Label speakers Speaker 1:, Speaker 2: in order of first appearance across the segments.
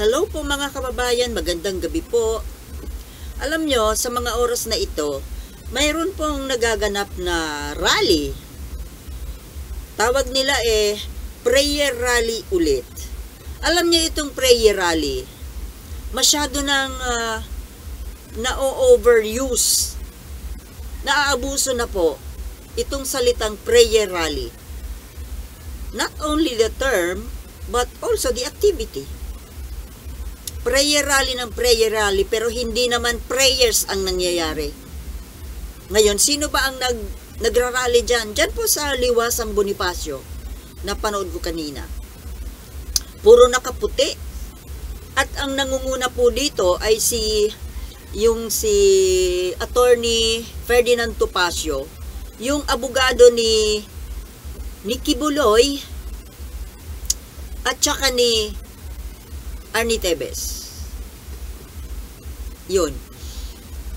Speaker 1: Hello po mga kababayan, magandang gabi po. Alam nyo, sa mga oras na ito, mayroon pong nagaganap na rally. Tawag nila prayer rally ulit. Alam nyo itong prayer rally, masyado nang na-overuse, naaabuso na po itong salitang prayer rally. Not only the term, but also the activity. Prayer rally ng prayer rally, pero hindi naman prayers ang nangyayari. Ngayon, sino ba ang nagrarally dyan? Dyan po sa Liwasang Bonifacio, napanood ko kanina. Puro nakaputi. At ang nangunguna po dito ay si Attorney Ferdinand Topacio, yung abogado ni Kibuloy, at saka ni Arnie Tevez. Yun.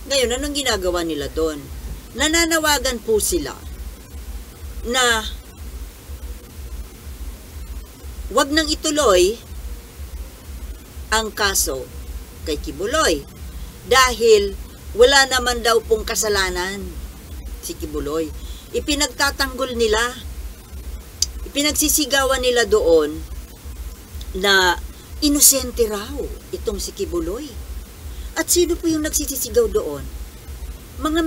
Speaker 1: Ngayon, anong ginagawa nila doon? Nananawagan po sila na wag nang ituloy ang kaso kay Kibuloy dahil wala naman daw pong kasalanan si Kibuloy. Ipinagtatanggol nila, ipinagsisigawan nila doon na inosente raw itong si Kibuloy. At sino po yung nagsisisigaw doon? Mga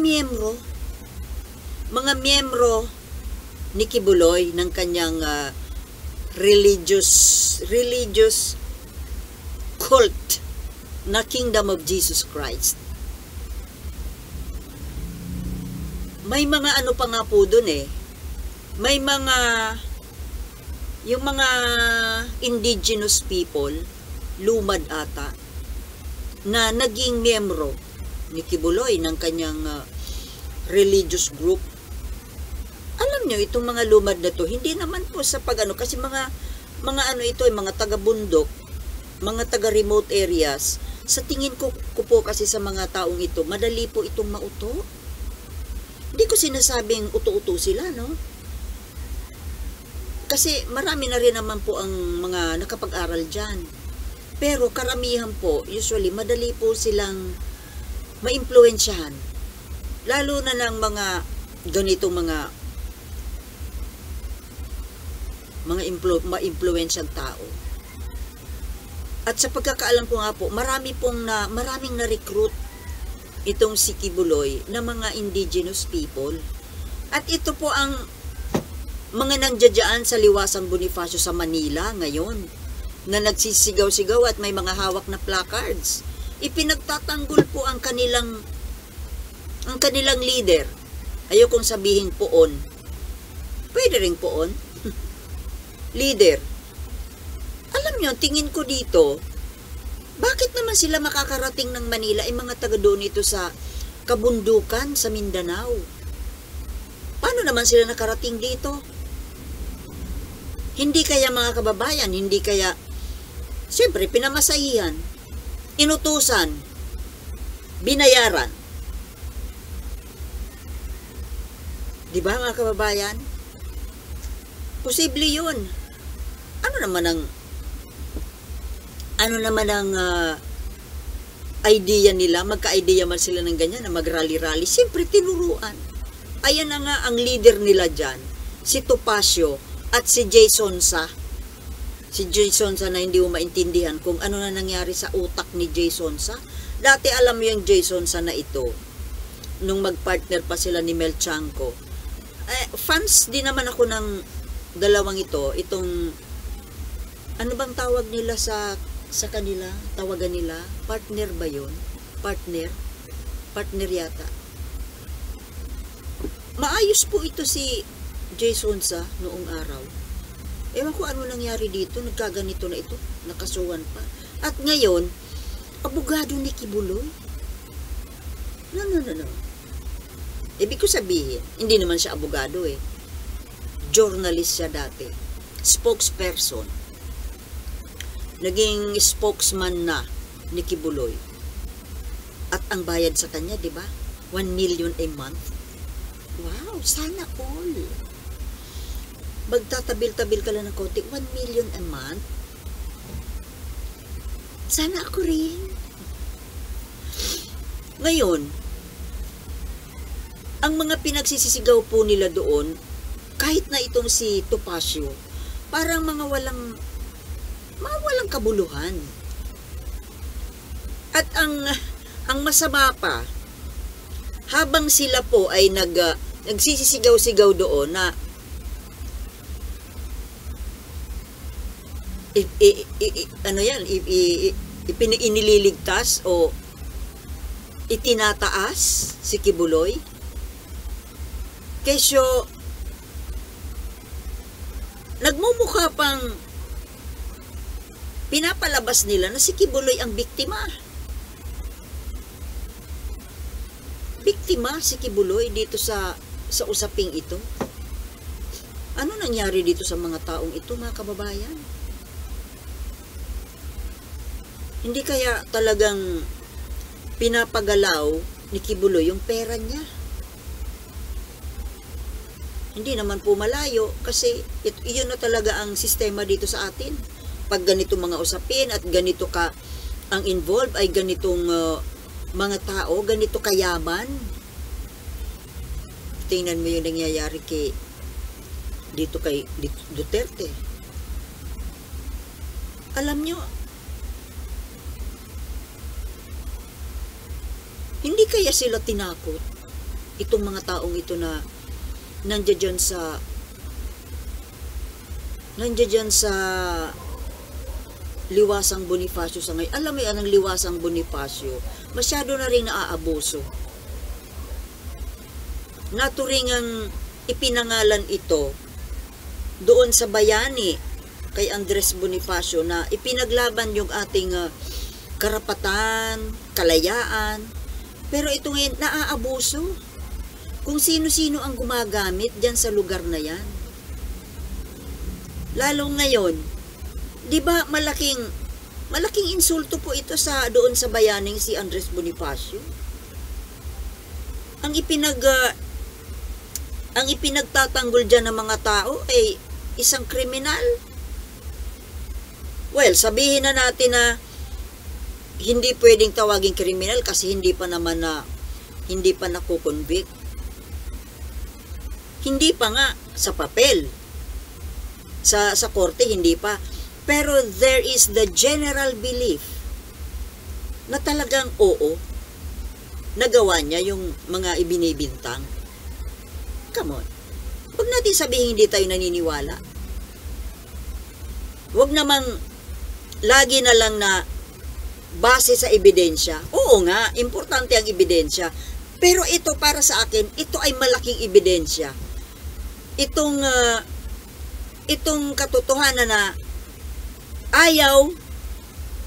Speaker 1: miyembro ni Kibuloy ng kanyang religious cult na Kingdom of Jesus Christ. May mga ano pa nga po doon may mga yung mga indigenous people, lumad ata, na naging miyembro ni Kibuloy ng kanyang religious group. Alam nyo, itong mga lumad na to, hindi naman po sa pag-ano, kasi mga ano ito, mga taga-bundok, mga taga-remote areas. Sa tingin ko po kasi sa mga taong ito, madali po itong mauto. Hindi ko sinasabing uto-uto sila, no? Kasi marami na rin naman po ang mga nakapag-aral dyan. Pero karamihan po, usually, madali po silang maimpluwensyahan. Lalo na ng mga ganitong mga maimpluwensyang tao. At sa pagkakaalam ko nga po, maraming na-recruit itong si Kibuloy na mga indigenous people. At ito po ang mga nandiyadyaan sa Liwasang Bonifacio sa Manila ngayon na nagsisigaw-sigaw at may mga hawak na placards. Ipinagtatanggol po ang kanilang leader. Ayokong sabihin poon. Pwede rin poon. Leader. Alam nyo, tingin ko dito, bakit naman sila makakarating ng Manila ay mga taga doon ito sa kabundukan sa Mindanao? Paano naman sila nakarating dito? Hindi kaya mga kababayan, hindi kaya, siyempre, pinamasahihan, inutusan, binayaran. Di ba mga kababayan? Posible yun. Ano naman ang idea nila, magka-idea man sila ng ganyan na mag-rally-rally, siyempre tinuruan. Ayan na nga ang leader nila dyan, si Topacio at si Jason Sa. Si Jason Sa na hindi mo maintindihan kung ano na nangyari sa utak ni Jason Sa. Dati alam mo yung Jason Sa na ito, nung magpartner pa sila ni Mel Chanco. Fans din naman ako ng dalawang ito, itong, ano bang tawag nila sa kanila, tawagan nila, partner ba yun? Partner yata. Maayos po ito si Jason Sa noong araw. Ewan ko ano nangyari dito, nagkaganito na ito, nakasuhan pa. At ngayon, abogado ni Kibuloy. No. Ibig ko sabihin, hindi naman siya abogado journalist siya dati. Spokesperson. Naging spokesman na ni Kibuloy. At ang bayad sa kanya, di ba? 1 million a month. Wow, sana all. magtatabil-tabil ka lang ng konti, 1 million a month. Sana ako rin. Ngayon, ang mga pinagsisisigaw po nila doon, kahit na itong si Topacio, parang mga walang kabuluhan. At ang masama pa, habang sila po ay nagsisisigaw-sigaw doon na iniligtas o itinataas si Kibuloy, kesyo nagmumukha pang pinapalabas nila na si Kibuloy ang biktima. Biktima si Kibuloy dito sa usaping ito. Ano nangyari dito sa mga taong ito, mga kababayan? Hindi kaya talagang pinapagalaw ni Kibuloy yung pera niya? Hindi naman po malayo kasi iyon na talaga ang sistema dito sa atin. Pag ganito mga usapin at ganito ka ang involved ay ganitong mga tao, ganito kayaman. Tingnan mo yung nangyayari dito kay Duterte. Alam nyo, hindi kaya sila tinakot itong mga taong ito na nandiyan sa Liwasang Bonifacio sa ngayon. Alam mo yan, ang Liwasang Bonifacio, masyado na rin naaabuso. Naturingang ipinangalan ito doon sa bayani kay Andres Bonifacio na ipinaglaban yung ating karapatan, kalayaan. Pero ito ngayon, naaabuso. Kung sino-sino ang gumagamit dyan sa lugar na yan. Lalo ngayon, di ba malaking insulto po ito doon sa bayaning si Andres Bonifacio? Ang ipinagtatanggol dyan ng mga tao ay isang kriminal. Well, sabihin na natin na hindi pwedeng tawaging kriminal kasi hindi pa nakukonvict. Hindi pa nga sa papel. Sa korte, hindi pa. Pero there is the general belief na talagang oo, nagawa niya yung mga ibinibintang. Come on. Huwag natin sabihin hindi tayo naniniwala. Huwag namang lagi na lang na base sa ebidensya. Oo nga, importante ang ebidensya. Pero ito para sa akin, ito ay malaking ebidensya. Itong katotohanan na ayaw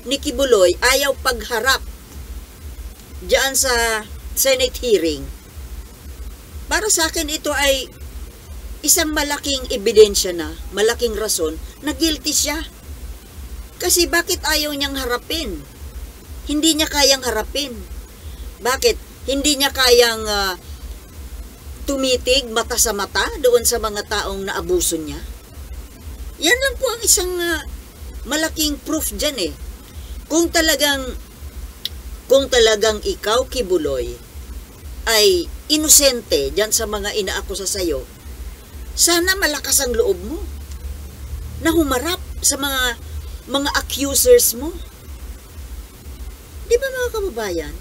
Speaker 1: ni Kibuloy, ayaw pagharap diyan sa Senate hearing. Para sa akin, ito ay isang malaking ebidensya na, malaking rason na guilty siya. Kasi bakit ayaw niyang harapin? Hindi niya kayang harapin. Bakit? Hindi niya kayang tumitig mata sa mata doon sa mga taong naabuso niya. Yan lang po ang isang malaking proof dyan eh. Kung talagang ikaw, Kibuloy, ay inosente dyan sa mga inaakusa sa'yo, sana malakas ang loob mo na humarap sa mga accusers mo. Di ba mga kababayan?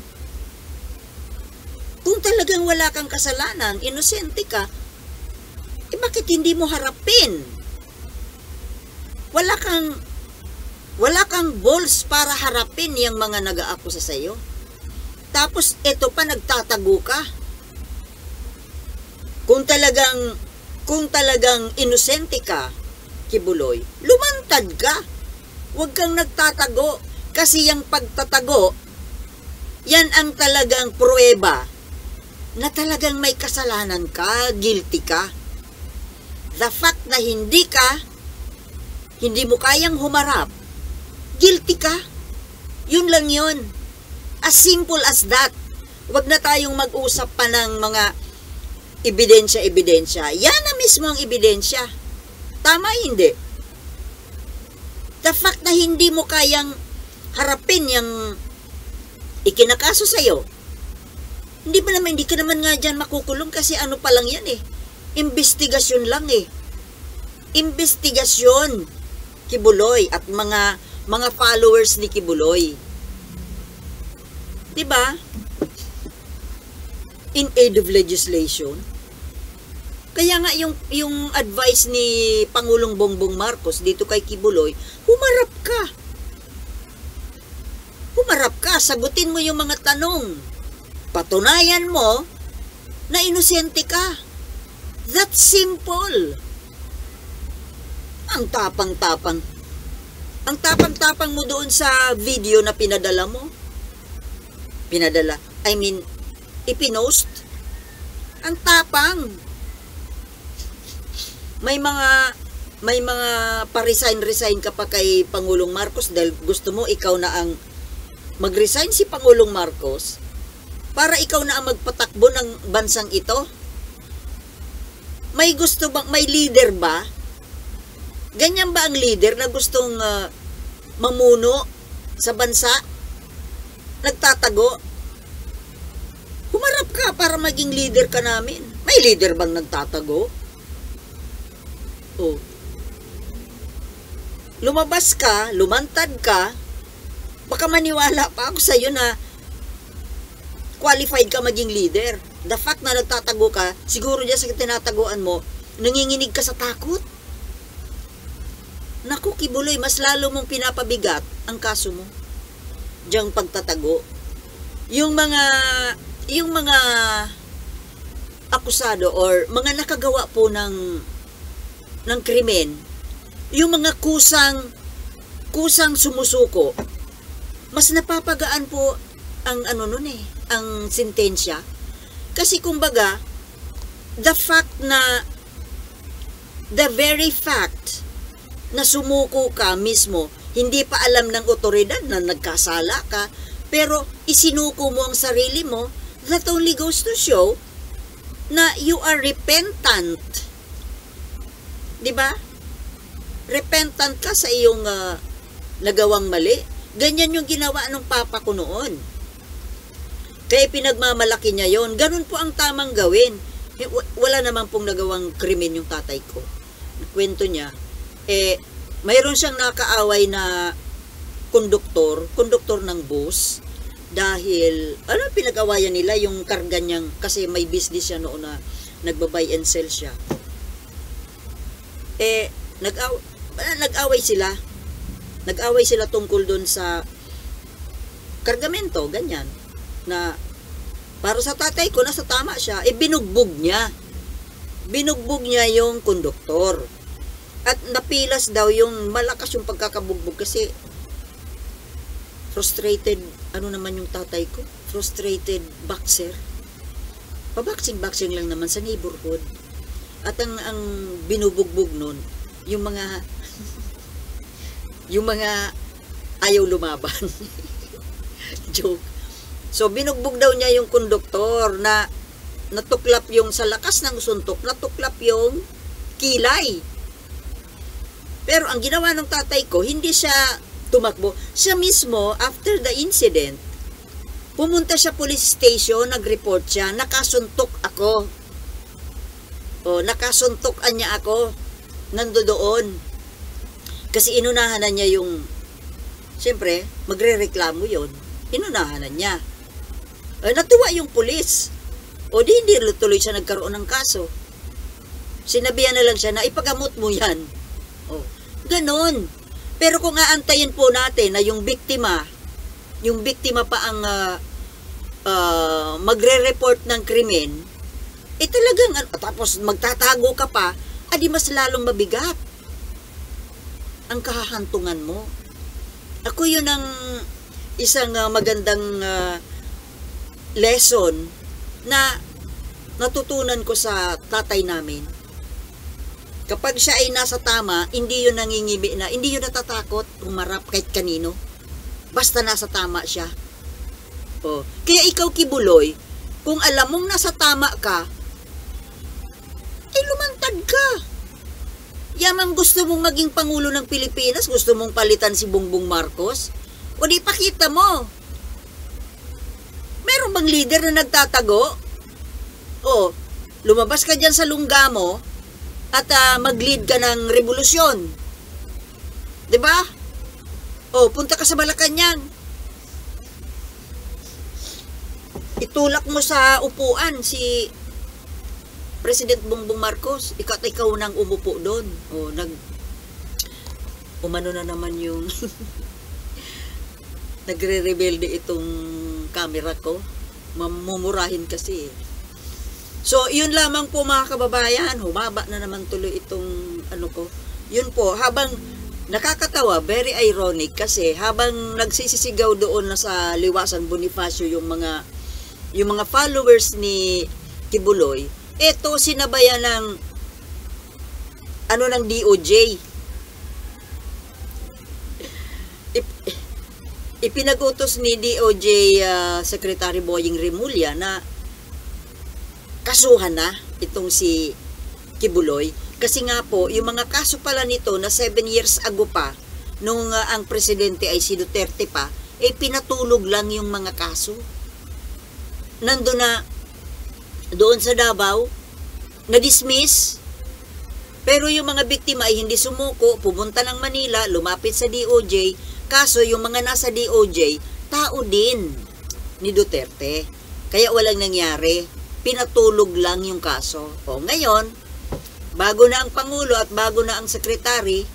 Speaker 1: Kung talagang wala kang kasalanan, inosente ka, bakit hindi mo harapin? Wala kang balls para harapin yung mga nag-aakusa sa iyo. Tapos ito pa nagtatago ka. Kung talagang inosente ka, Kibuloy, lumantad ka. Huwag kang nagtatago kasi yung pagtatago, yan ang talagang pruweba na talagang may kasalanan ka, guilty ka. The fact na hindi mo kayang humarap, guilty ka. Yun lang yun. As simple as that. Huwag na tayong mag-usap pa ng mga ebidensya. Yan na mismo ang ebidensya. Tama hindi? The fact na hindi mo kayang harapin yung ikinakaso sa'yo. Hindi ka naman nga dyan makukulong kasi ano pa lang yan eh. Investigasyon lang eh. Investigasyon, Kibuloy at mga followers ni Kibuloy. Diba? In aid of legislation. Kaya nga yung advice ni Pangulong Bongbong Marcos dito kay Kibuloy, humarap ka. Humarap ka, sagutin mo yung mga tanong. Patunayan mo na inosente ka. That's simple. Ang tapang-tapang. Ang tapang-tapang mo doon sa video na pinadala mo. Ipinost. Ang tapang. May mga pa-resign ka pa kay Pangulong Marcos dahil gusto mo ikaw na ang mag-resign si Pangulong Marcos para ikaw na ang magpatakbo ng bansang ito. May leader ba? Ganyan ba ang leader na gustong mamuno sa bansa? Nagtatago? Humarap ka para maging leader ka namin. May leader bang nagtatago? Oh. Lumabas ka, lumantad ka, baka maniwala pa ako sa'yo na qualified ka maging leader. The fact na nagtatago ka, siguro dyan sa tinataguan mo, nanginginig ka sa takot. Naku, Kibuloy, mas lalo mong pinapabigat ang kaso mo. Diyang pagtatago. Yung mga akusado or mga nakagawa po ng krimen, yung mga kusang sumusuko, mas napapagaan po ang ang sentensya. Kasi kumbaga, the very fact na sumuko ka mismo, hindi pa alam ng otoridad na nagkasala ka, pero isinuko mo ang sarili mo, that only goes to show na you are repentant. Diba? Repentant ka sa iyong nagawang mali. Ganyan yung ginawa ng papa ko noon. Kaya pinagmamalaki niya yon. Ganun po ang tamang gawin. Wala naman pong nagawang krimen yung tatay ko. Kwento niya, mayroon siyang nakaaway na konduktor ng bus, dahil, pinag-awayan nila yung karga niyang, kasi may business siya noon na nagbabay and sell siya. Nag-away sila. Nag-away sila tungkol doon sa kargamento, ganyan. Na para sa tatay ko, nasa tama siya, binugbog niya. Binugbog niya yung konduktor. At napilas daw yung malakas yung pagkakabugbog kasi frustrated, naman yung tatay ko? Frustrated boxer. Paboxing-boxing lang naman sa neighborhood. At ang binubugbog nun, yung mga ayaw lumaban. Joke. So, binugbog daw niya yung konduktor na natuklap yung sa lakas ng suntok, natuklap yung kilay. Pero ang ginawa ng tatay ko, hindi siya tumakbo. Siya mismo, after the incident, pumunta siya police station, nag-report siya, nakasuntok ako. Nakasuntokan niya ako. Nandoon. Kasi inunahanan niya yung, siyempre, magre-reklamo yon. Inunahanan niya. Natuwa yung pulis. Hindi tuloy siya nagkaroon ng kaso. Sinabihan na lang siya na ipagamot mo yan. Ganon. Pero kung aantayin po natin na yung biktima pa ang magre-report ng krimen, talagang, tapos magtatago ka pa, adi mas lalong mabigat ang kahahantungan mo. Ako yun ang isang magandang lesson na natutunan ko sa tatay namin. Kapag siya ay nasa tama, hindi yun nangingibi na, hindi yun natatakot humarap kahit kanino. Basta nasa tama siya. Kaya ikaw, Kibuloy, kung alam mong nasa tama ka, lumantad ka. Yamang gusto mong maging Pangulo ng Pilipinas, gusto mong palitan si Bongbong Marcos, O di pakita mo. Meron bang leader na nagtatago? O, lumabas ka dyan sa lungga mo at mag-lead ka ng revolusyon. 'Di ba? O, punta ka sa Malacanang. Itulak mo sa upuan si President Bongbong Marcos. Ikaw nang umupo doon. O, umano na naman yung nagre-rebelde itong camera ko. Mamumurahin kasi. So, yun lamang po mga kababayan. Humaba na naman tuloy itong ano ko. Yun po, habang nakakatawa, very ironic kasi habang nagsisisigaw doon na sa Liwasan Bonifacio yung mga followers ni Kibuloy, eto sinabayan ng ng DOJ. Ipinag-utos ni DOJ Secretary Boying Remulla na kasuhan na itong si Kibuloy. Kasi nga po, yung mga kaso pala nito na 7 years ago pa, nung ang presidente ay si Duterte pa, pinatulog lang yung mga kaso. Nandun na, doon sa Davao, na-dismiss. Pero yung mga biktima ay hindi sumuko, pumunta ng Manila, lumapit sa DOJ, kaso yung mga nasa DOJ, tao din ni Duterte. Kaya walang nangyari, pinatulog lang yung kaso. O ngayon, bago na ang Pangulo at bago na ang Secretary,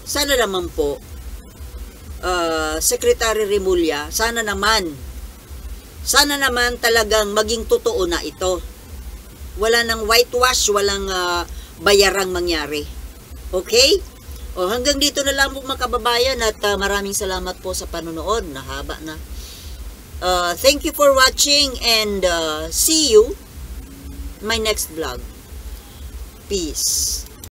Speaker 1: sana naman po, Secretary Remulla, sana naman talagang maging totoo na ito. Wala nang whitewash, walang bayarang mangyari. Okay? O hanggang dito na lang po mga kababayan at maraming salamat po sa panonood. Nahaba na. Thank you for watching and see you in my next vlog. Peace.